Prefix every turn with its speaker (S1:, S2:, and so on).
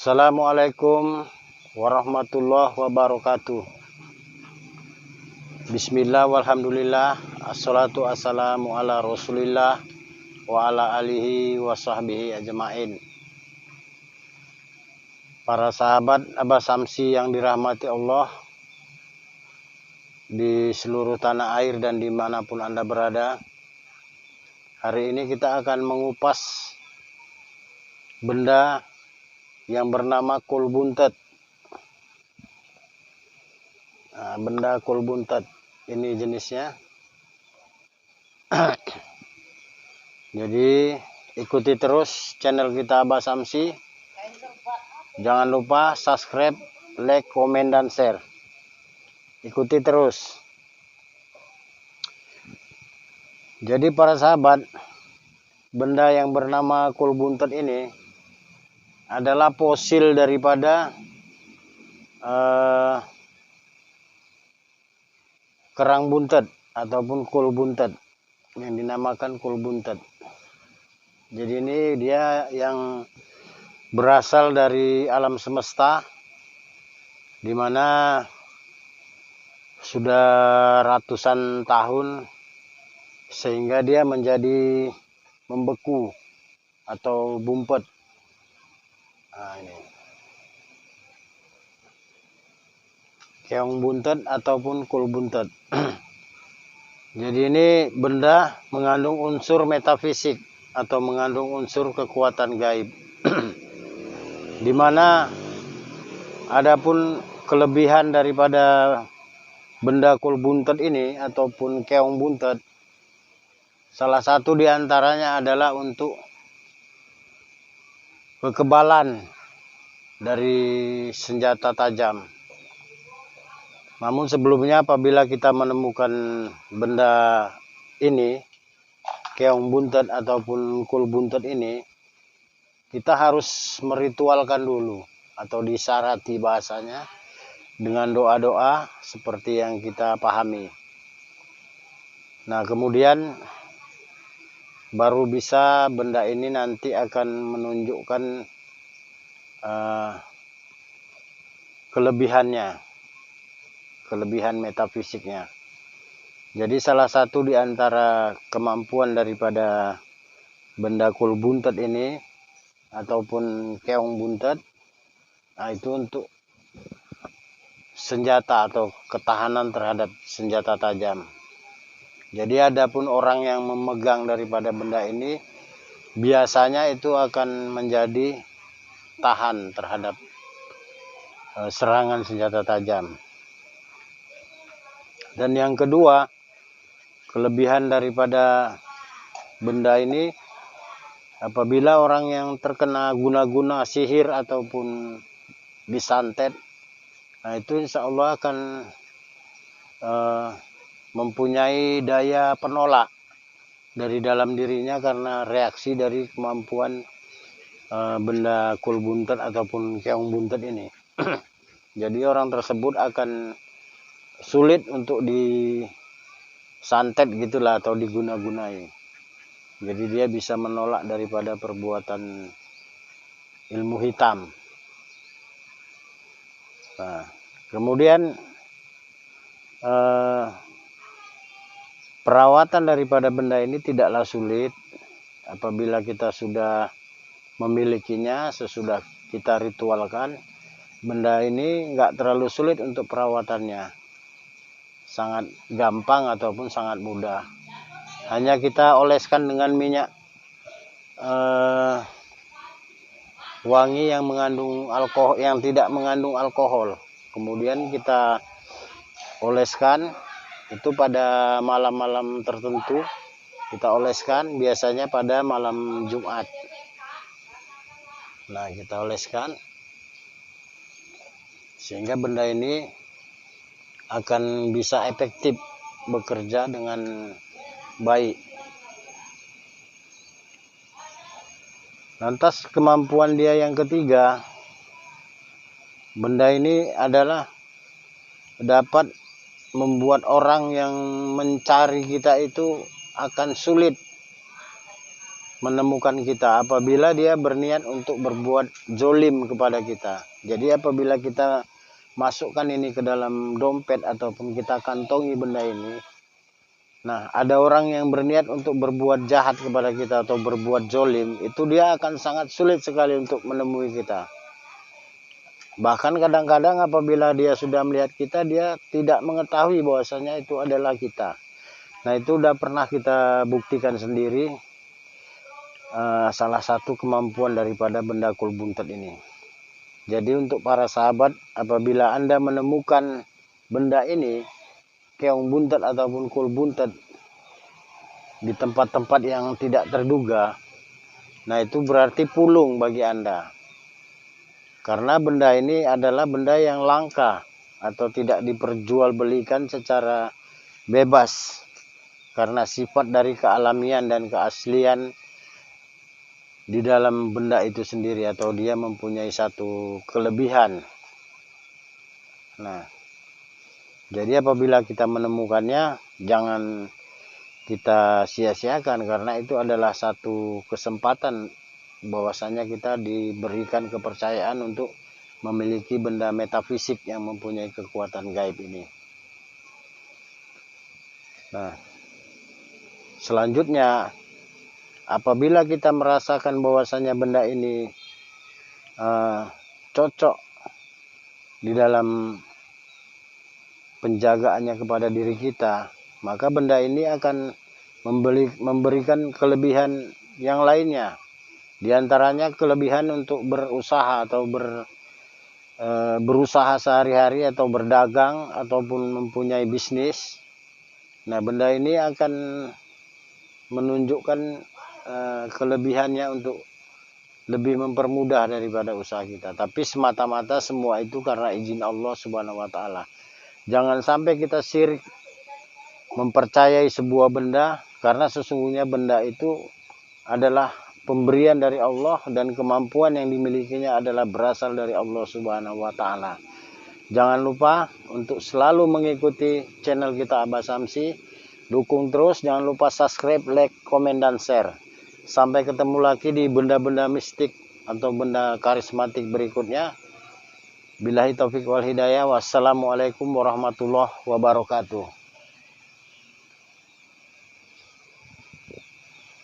S1: Assalamualaikum warahmatullahi wabarakatuh. Bismillah walhamdulillah, assalatu assalamu ala rasulillah wa ala alihi wa sahbihi ajma'in. Para sahabat Abah Samsi yang dirahmati Allah di seluruh tanah air dan dimanapun Anda berada, hari ini kita akan mengupas benda yang bernama kul buntet. Nah, benda kul buntet ini jenisnya. Jadi ikuti terus channel kita Abah Samsi. Jangan lupa subscribe, like, komen, dan share. Ikuti terus. Jadi para sahabat, benda yang bernama kul buntet ini adalah fosil daripada kerang buntet ataupun kul buntet yang dinamakan kul buntet. Jadi ini dia yang berasal dari alam semesta, dimana sudah ratusan tahun sehingga dia menjadi membeku atau bumpet. Nah, ini keong buntet ataupun kul buntet. Jadi ini benda mengandung unsur metafisik atau mengandung unsur kekuatan gaib. Dimana adapun kelebihan daripada benda kul buntet ini ataupun keong buntet, salah satu diantaranya adalah untuk kekebalan dari senjata tajam. Namun sebelumnya apabila kita menemukan benda ini, keong buntet ataupun kul buntet ini, kita harus meritualkan dulu atau disyarati bahasanya dengan doa-doa seperti yang kita pahami. Nah, kemudian baru bisa benda ini nanti akan menunjukkan kelebihan metafisiknya. Jadi salah satu di antara kemampuan daripada benda kul buntet ini ataupun keong buntet, nah itu untuk senjata atau ketahanan terhadap senjata tajam. Jadi adapun orang yang memegang daripada benda ini biasanya itu akan menjadi tahan terhadap serangan senjata tajam. Dan yang kedua, kelebihan daripada benda ini, apabila orang yang terkena guna-guna sihir ataupun disantet, nah itu insya Allah akan mempunyai daya penolak dari dalam dirinya karena reaksi dari kemampuan benda kul buntet ataupun keong buntet ini. Jadi orang tersebut akan sulit untuk disantet gitulah atau diguna-gunai. Jadi dia bisa menolak daripada perbuatan ilmu hitam. Nah, kemudian perawatan daripada benda ini tidaklah sulit apabila kita sudah memilikinya, sesudah kita ritualkan. Benda ini nggak terlalu sulit untuk perawatannya, sangat gampang ataupun sangat mudah. Hanya kita oleskan dengan minyak wangi yang mengandung alkohol, yang tidak mengandung alkohol. Kemudian kita oleskan itu pada malam-malam tertentu. Kita oleskan biasanya pada malam Jumat. Nah, kita oleskan sehingga benda ini akan bisa efektif bekerja dengan baik. Lantas kemampuan dia yang ketiga, benda ini adalah dapat membuat orang yang mencari kita itu akan sulit menemukan kita apabila dia berniat untuk berbuat zolim kepada kita. Jadi apabila kita masukkan ini ke dalam dompet ataupun kita kantongi benda ini, nah ada orang yang berniat untuk berbuat jahat kepada kita atau berbuat zolim, itu dia akan sangat sulit sekali untuk menemui kita. Bahkan kadang-kadang apabila dia sudah melihat kita, dia tidak mengetahui bahwasanya itu adalah kita. Nah itu udah pernah kita buktikan sendiri, salah satu kemampuan daripada benda kulbuntet ini. Jadi untuk para sahabat, apabila Anda menemukan benda ini, keong buntet ataupun kulbuntet, di tempat-tempat yang tidak terduga, nah itu berarti pulung bagi Anda. Karena benda ini adalah benda yang langka atau tidak diperjualbelikan secara bebas. Karena sifat dari kealamian dan keaslian di dalam benda itu sendiri, atau dia mempunyai satu kelebihan. Nah, jadi apabila kita menemukannya, jangan kita sia-siakan, karena itu adalah satu kesempatan bahwasanya kita diberikan kepercayaan untuk memiliki benda metafisik yang mempunyai kekuatan gaib ini. Nah, selanjutnya apabila kita merasakan bahwasanya benda ini cocok di dalam penjagaannya kepada diri kita, maka benda ini akan memberikan kelebihan yang lainnya. Di antaranya kelebihan untuk berusaha atau berusaha sehari-hari atau berdagang ataupun mempunyai bisnis. Nah, benda ini akan menunjukkan kelebihannya untuk lebih mempermudah daripada usaha kita. Tapi semata-mata semua itu karena izin Allah Subhanahu wa Ta'ala. Jangan sampai kita syirik mempercayai sebuah benda, karena sesungguhnya benda itu adalah pemberian dari Allah dan kemampuan yang dimilikinya adalah berasal dari Allah Subhanahu wa Ta'ala. Jangan lupa untuk selalu mengikuti channel kita Abah Samsi. Dukung terus, jangan lupa subscribe, like, komen, dan share. Sampai ketemu lagi di benda-benda mistik atau benda karismatik berikutnya. Billahi taufiq wal hidayah. Wassalamualaikum warahmatullahi wabarakatuh.